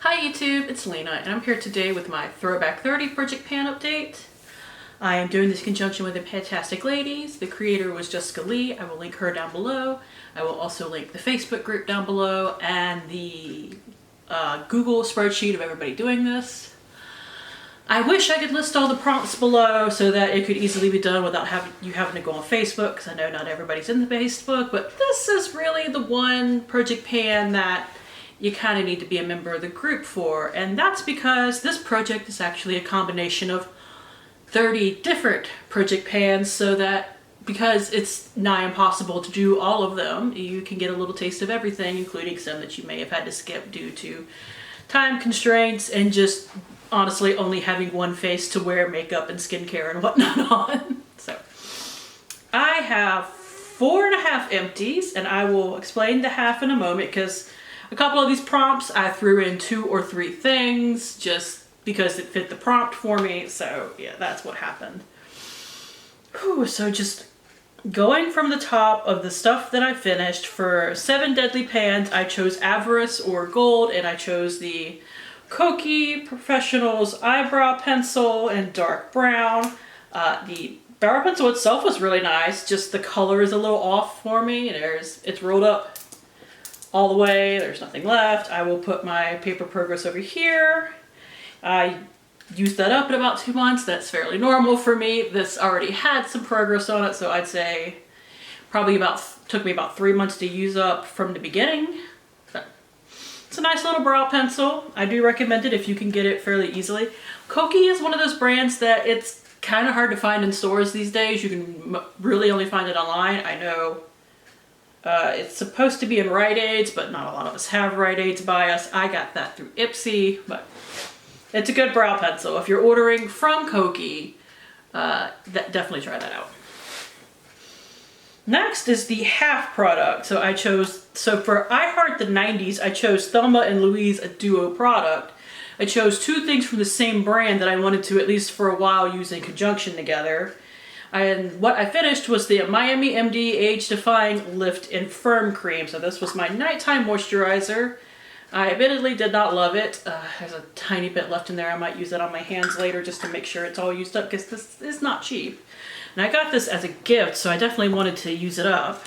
Hi YouTube, it's Lena and I'm here today with my Throwback 30 Project Pan update. I am doing this in conjunction with the PANtastic ladies. The creator was Jessica Lee. I will link her down below. I will also link the Facebook group down below and the Google spreadsheet of everybody doing this. I wish I could list all the prompts below so that it could easily be done without having to go on Facebook, because I know not everybody's in the Facebook, but this is really the one Project Pan that you kind of need to be a member of the group for, and that's because this project is actually a combination of 30 different Project Pans, so that because it's nigh impossible to do all of them, you can get a little taste of everything, including some that you may have had to skip due to time constraints and just honestly only having one face to wear makeup and skincare and whatnot on. So I have 4.5 empties, and I will explain the half in a moment, because a couple of these prompts I threw in 2 or 3 things just because it fit the prompt for me. So yeah, that's what happened. Whew, so just going from the top of the stuff that I finished, for 7 deadly pans, I chose Avarice-Gold, and I chose the Kokie Professionals Eyebrow Pencil in dark brown. The brow pencil itself was really nice, just the color is a little off for me. It's rolled up all the way, there's nothing left. I will put my Paper Progress over here. I used that up in about 2 months. That's fairly normal for me. This already had some progress on it, so I'd say probably took me about 3 months to use up from the beginning. So, it's a nice little brow pencil. I do recommend it if you can get it fairly easily. Kokie is one of those brands that it's kind of hard to find in stores these days. You can really only find it online. I know it's supposed to be in Rite Aids, but not a lot of us have Rite Aids by us. I got that through Ipsy, but it's a good brow pencil. If you're ordering from Kokie, definitely try that out. Next is the half product. So for I Heart the 90s, I chose Thelma and Louise, a duo product. I chose 2 things from the same brand that I wanted to, at least for a while, use in conjunction together. And what I finished was the Miami MD Age Defying Lift and Firm Cream. So this was my nighttime moisturizer. I admittedly did not love it. There's a tiny bit left in there. I might use it on my hands later just to make sure it's all used up, because this is not cheap. And I got this as a gift, so I definitely wanted to use it up.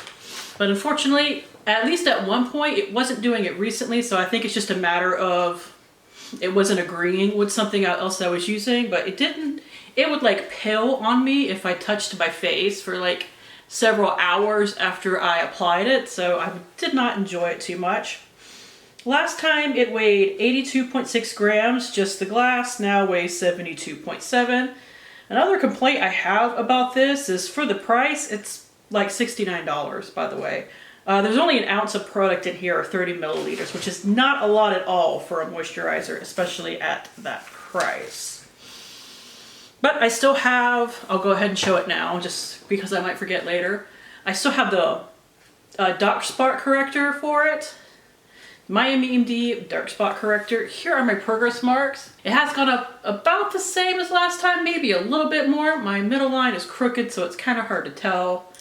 But unfortunately, at least at one point, it wasn't doing it recently, so I think it's just a matter of it wasn't agreeing with something else I was using, but it would like pale on me if I touched my face for like several hours after I applied it, so I did not enjoy it too much. Last time it weighed 82.6 grams, just the glass, now weighs 72.7. Another complaint I have about this is for the price, it's like $69, by the way. There's only an ounce of product in here, or 30 milliliters, which is not a lot at all for a moisturizer, especially at that price. But I still have, I'll go ahead and show it now, just because I might forget later. I still have the dark spot corrector for it. Miami MD dark spot corrector. Here are my progress marks. It has gone up about the same as last time, maybe a little bit more. My middle line is crooked, so it's kind of hard to tell.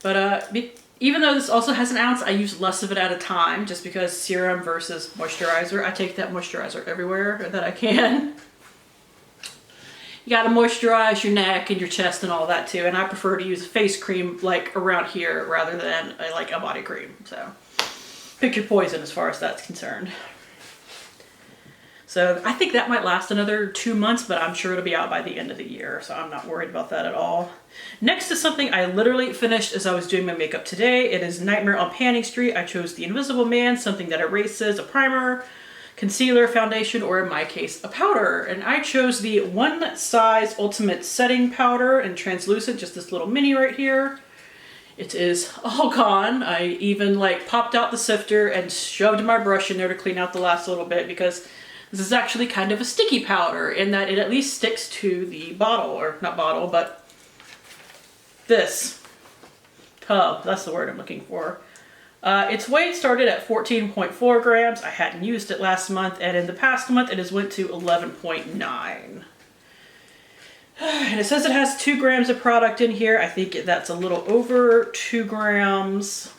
But even though this also has an ounce, I use less of it at a time, just because serum versus moisturizer. I take that moisturizer everywhere that I can. You gotta moisturize your neck and your chest and all that too, and I prefer to use a face cream like around here rather than like a body cream. So pick your poison as far as that's concerned. So I think that might last another 2 months, but I'm sure it'll be out by the end of the year, so I'm not worried about that at all. Next is something I literally finished as I was doing my makeup today. It is Nightmare on Panning Street. I chose the Invisible Man, something that erases, a primer, concealer, foundation, or in my case, a powder. And I chose the One Size Ultimate Setting Powder in translucent, just this little mini right here. It is all gone. I even like popped out the sifter and shoved my brush in there to clean out the last little bit, because this is actually kind of a sticky powder in that it at least sticks to the bottle, or not bottle, but this tub. That's the word I'm looking for. Its weight started at 14.4 grams. I hadn't used it last month, and in the past month it has went to 11.9. And it says it has 2 grams of product in here. I think that's a little over 2 grams.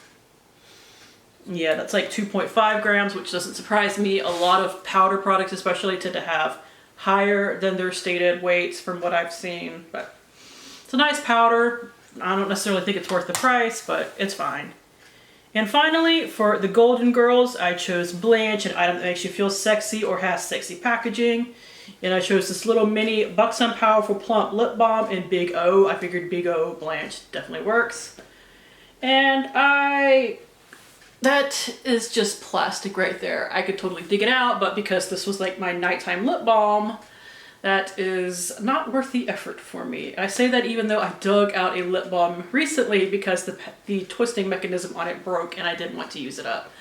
Yeah, that's like 2.5 grams, which doesn't surprise me. A lot of powder products especially tend to have higher than their stated weights from what I've seen, but it's a nice powder. I don't necessarily think it's worth the price, but it's fine. And finally, for the Golden Girls, I chose Blanche, an item that makes you feel sexy or has sexy packaging. And I chose this little mini Buxom Powerful Plump Lip Balm in Big O. I figured Big O Blanche definitely works. And that is just plastic right there. I could totally dig it out, but because this was like my nighttime lip balm, that is not worth the effort for me. I say that even though I dug out a lip balm recently because the twisting mechanism on it broke and I didn't want to use it up.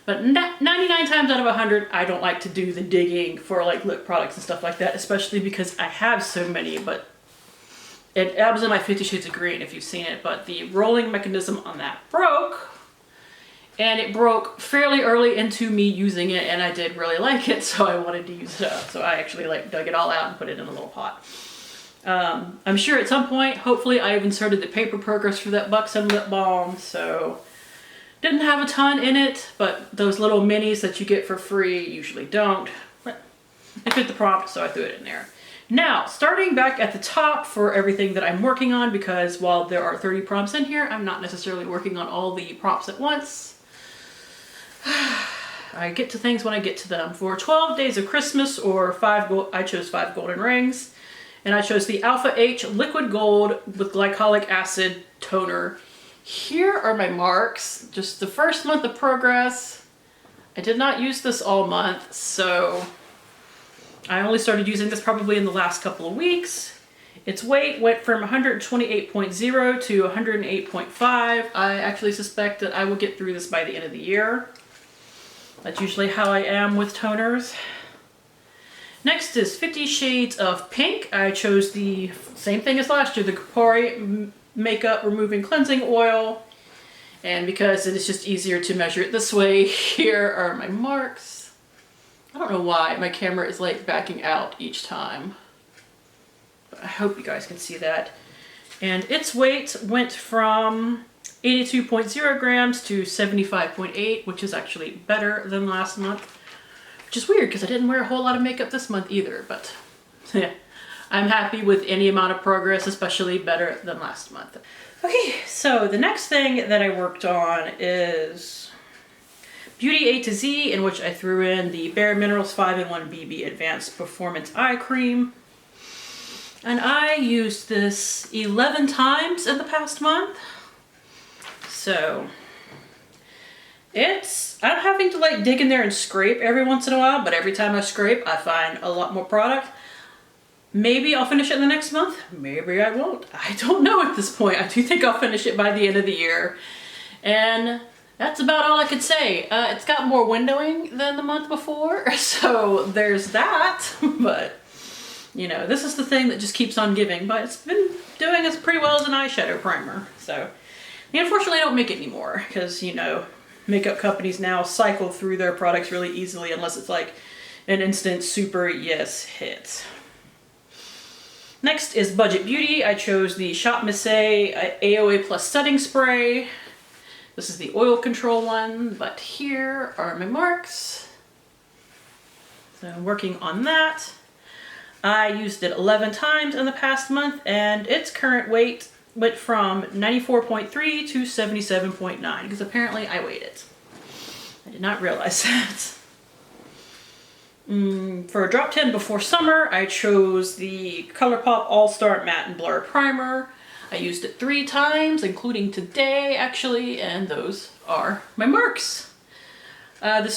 But 99 times out of 100, I don't like to do the digging for like lip products and stuff like that, especially because I have so many, but it was in my 50 Shades of Green if you've seen it, but the rolling mechanism on that broke. And it broke fairly early into me using it, and I did really like it, so I wanted to use it up. So I actually like dug it all out and put it in a little pot. I'm sure at some point, hopefully I've inserted the paper progress for that Buxom lip balm, so didn't have a ton in it, but those little minis that you get for free usually don't. But it fit the prompt, so I threw it in there. Now, starting back at the top for everything that I'm working on, because while there are 30 prompts in here, I'm not necessarily working on all the prompts at once. I get to things when I get to them. For 12 Days of Christmas, or I chose 5 golden rings. And I chose the Alpha H Liquid Gold with glycolic acid toner. Here are my marks. Just the first month of progress. I did not use this all month, so I only started using this probably in the last couple of weeks. Its weight went from 128.0 to 108.5. I actually suspect that I will get through this by the end of the year. That's usually how I am with toners. Next is 50 Shades of Pink. I chose the same thing as last year, the Kopari Makeup Removing Cleansing Oil. And because it is just easier to measure it this way, here are my marks. I don't know why my camera is like backing out each time. But I hope you guys can see that. And its weight went from 82.0 grams to 75.8, which is actually better than last month. Which is weird because I didn't wear a whole lot of makeup this month either, but yeah, I'm happy with any amount of progress, especially better than last month. Okay, so the next thing that I worked on is Beauty A to Z, in which I threw in the Bare Minerals 5-in-1 BB Advanced Performance Eye Cream. And I used this 11 times in the past month. So I'm having to like dig in there and scrape every once in a while, but every time I scrape, I find a lot more product. Maybe I'll finish it in the next month. Maybe I won't. I don't know at this point. I do think I'll finish it by the end of the year. And that's about all I could say. It's got more windowing than the month before, so there's that. But, you know, this is the thing that just keeps on giving, but it's been doing as pretty well as an eyeshadow primer. So, unfortunately, I don't make it anymore because, you know, makeup companies now cycle through their products really easily unless it's like an instant super yes hit. Next is Budget Beauty. I chose the Shopmissa AOA Plus Setting Spray. This is the oil control one, but here are my marks. So I'm working on that. I used it 11 times in the past month, and its current weight went from 94.3 to 77.9, because apparently I weighed it. I did not realize that. For a drop 10 before summer, I chose the Colourpop All-Star Matte and Blur Primer. I used it 3 times, including today, actually, and those are my marks. I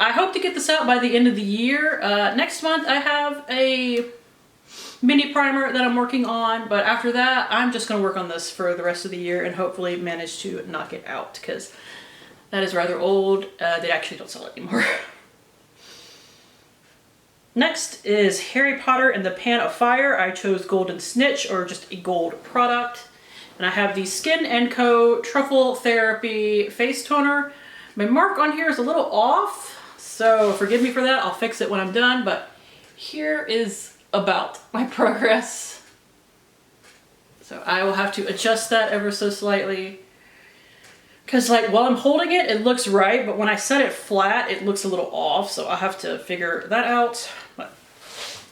hope to get this out by the end of the year. Next month, I have a mini primer that I'm working on, but after that, I'm just going to work on this for the rest of the year and hopefully manage to knock it out, because that is rather old. They actually don't sell it anymore. Next is Harry Potter and the Pan of Fire. I chose Golden Snitch, or just a gold product. And I have the Skin & Co. Truffle Therapy Face Toner. My mark on here is a little off, so forgive me for that. I'll fix it when I'm done, but here is about my progress. So I will have to adjust that ever so slightly. Because like while I'm holding it, it looks right, but when I set it flat, it looks a little off, so I'll have to figure that out. But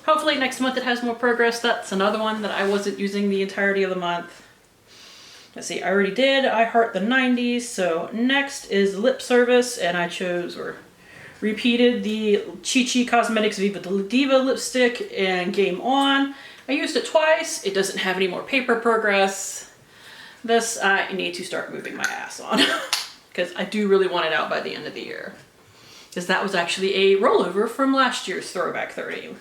hopefully next month it has more progress. That's another one that I wasn't using the entirety of the month. Let's see, I already did I Heart the 90s, so next is lip service, and I chose or repeated the Chi Chi Cosmetics Viva Diva lipstick and Game On. I used it twice. It doesn't have any more paper progress. This I need to start moving my ass on because I do really want it out by the end of the year. Because that was actually a rollover from last year's Throwback 30.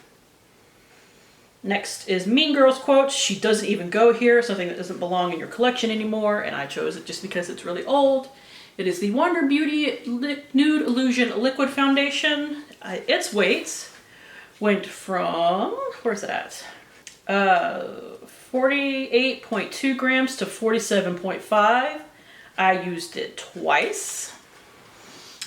Next is Mean Girls quote. She doesn't even go here, something that doesn't belong in your collection anymore, and I chose it just because it's really old. It is the Wander Beauty Nude Illusion Liquid Foundation. Its weight went from, where's it at? 48.2 grams to 47.5. I used it twice.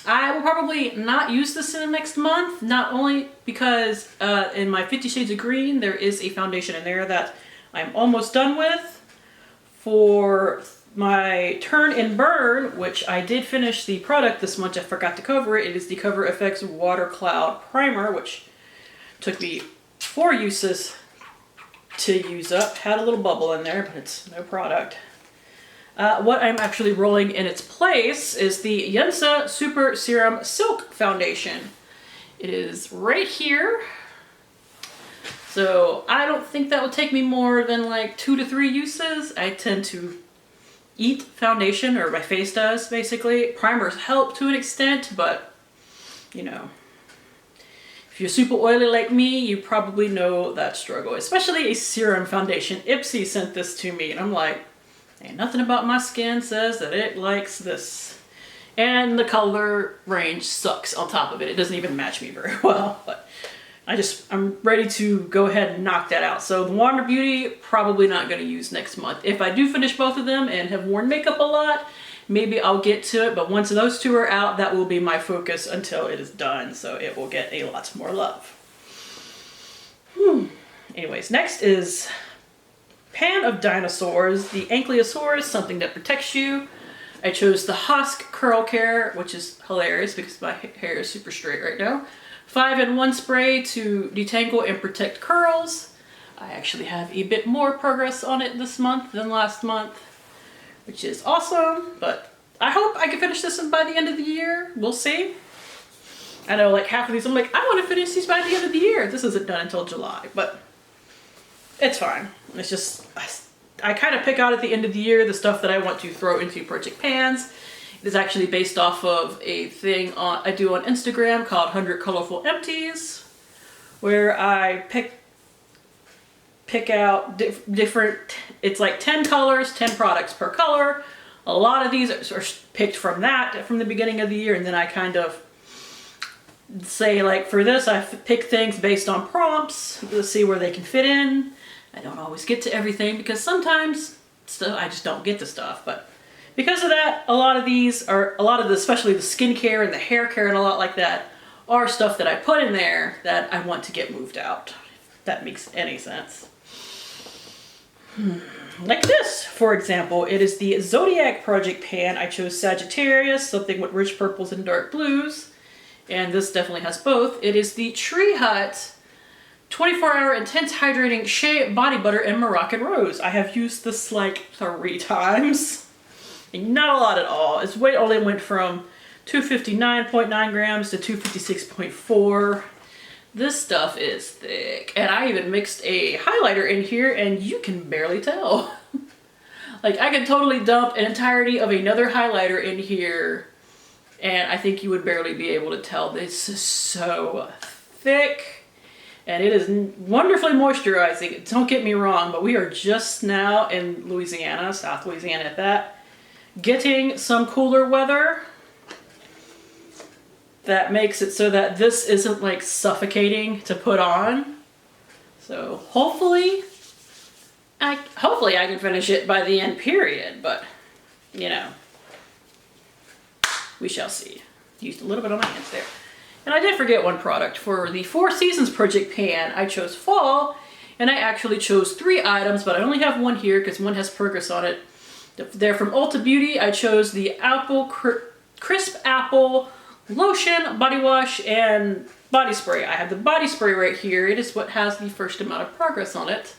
I will probably not use this in the next month, not only because in my 50 Shades of Green, there is a foundation in there that I'm almost done with. For my Turn and Burn, which I did finish the product this month, I forgot to cover it. It is the Cover FX Water Cloud Primer, which took me 4 uses to use up. Had a little bubble in there, but it's no product. What I'm actually rolling in its place is the Yensa Super Serum Silk Foundation. It is right here. So I don't think that would take me more than like 2 to 3 uses. I tend to eat foundation, or my face does basically. Primers help to an extent, but you know, if you're super oily like me, you probably know that struggle, especially a serum foundation. Ipsy sent this to me and I'm like, ain't nothing about my skin says that it likes this. And the color range sucks on top of it. It doesn't even match me very well, but I'm ready to go ahead and knock that out. So the Wander Beauty, probably not gonna use next month. If I do finish both of them and have worn makeup a lot, maybe I'll get to it, but once those two are out, that will be my focus until it is done, so it will get a lot more love. Anyways, next is Pan of Dinosaurs, the Ankylosaurus, something that protects you. I chose the Husk Curl Care, which is hilarious because my hair is super straight right now. 5-in-1 spray to detangle and protect curls. I actually have a bit more progress on it this month than last month, which is awesome, but I hope I can finish this by the end of the year. We'll see. I know like half of these, I'm like, I want to finish these by the end of the year. This isn't done until July, but it's fine. It's just, I kind of pick out at the end of the year the stuff that I want to throw into project pans. It is actually based off of a thing I do on Instagram called 100 Colorful Empties, where I pick out different, it's like 10 colors, 10 products per color. A lot of these are picked from the beginning of the year, and then I kind of say like for this, I pick things based on prompts to see where they can fit in. I don't always get to everything because sometimes I just don't get the stuff, but because of that, a lot of especially the skincare and the hair care and a lot like that are stuff that I put in there that I want to get moved out, if that makes any sense. Like this, for example, it is the Zodiac Project Pan. I chose Sagittarius, something with rich purples and dark blues, and this definitely has both. It is the Tree Hut 24-hour intense hydrating Shea body butter and Moroccan rose. I have used this like 3 times. And not a lot at all. Its weight only went from 259.9 grams to 256.4. This stuff is thick. And I even mixed a highlighter in here and you can barely tell. Like I could totally dump an entirety of another highlighter in here and I think you would barely be able to tell. This is so thick. And it is wonderfully moisturizing. Don't get me wrong, but we are just now in Louisiana, South Louisiana at that, getting some cooler weather that makes it so that this isn't like suffocating to put on. So hopefully I can finish it by the end period, but you know, we shall see. Used a little bit on my hands there. And I did forget one product. For the 4 Seasons Project Pan, I chose Fall, and I actually chose 3 items, but I only have one here because one has progress on it. They're from Ulta Beauty. I chose the Crisp Apple Lotion, Body Wash, and Body Spray. I have the body spray right here. It is what has the first amount of progress on it.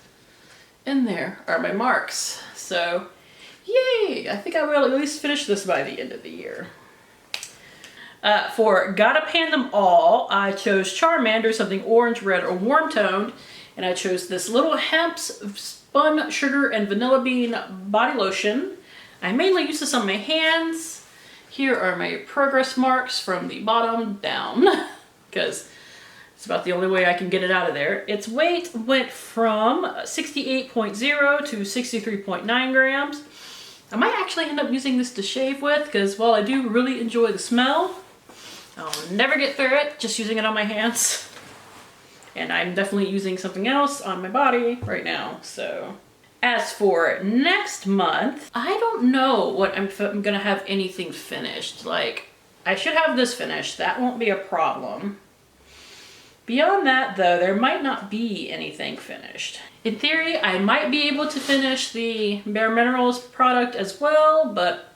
And there are my marks. So, yay! I think I will at least finish this by the end of the year. For Gotta Pan Them All, I chose Charmander, something orange, red, or warm toned. And I chose this little Hempz Spun Sugar and Vanilla Bean Body Lotion. I mainly use this on my hands. Here are my progress marks from the bottom down, because it's about the only way I can get it out of there. Its weight went from 68.0 to 63.9 grams. I might actually end up using this to shave with, because while I do really enjoy the smell, I'll never get through it just using it on my hands. And I'm definitely using something else on my body right now, so. As for next month, I don't know what I'm gonna have anything finished. Like, I should have this finished. That won't be a problem. Beyond that, though, there might not be anything finished. In theory, I might be able to finish the Bare Minerals product as well, but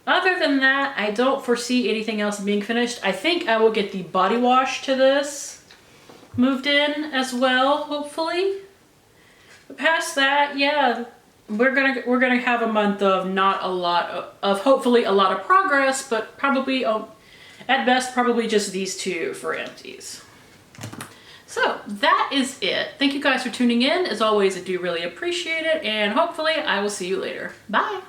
other than that, I don't foresee anything else being finished. I think I will get the body wash to this moved in as well, hopefully. But past that, yeah, we're gonna have a month of not a lot of hopefully a lot of progress, but probably at best probably just these two for empties. So that is it. Thank you guys for tuning in. As always, I do really appreciate it, and hopefully I will see you later. Bye.